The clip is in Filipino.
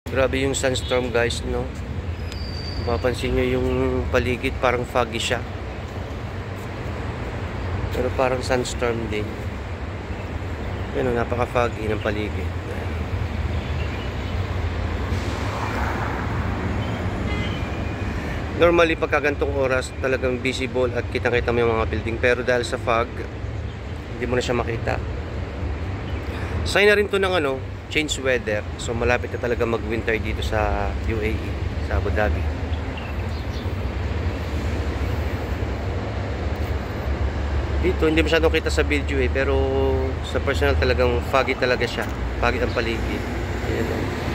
Grabe yung sunstorm guys, no? Mapapansin nyo yung paligid, parang foggy siya. Pero parang sunstorm din. Yan o, napaka-foggy ng paligid. Normally, pagka gantong oras, talagang visible at kitang-kita mo yung mga building. Pero dahil sa fog, hindi mo na siya makita. Sign na rin to ng change weather. So malapit na talaga mag-winter dito sa UAE, sa Abu Dhabi. Dito hindi masyadong kita sa video pero sa personal talagang foggy talaga siya. Foggy ang paligid. Ayan.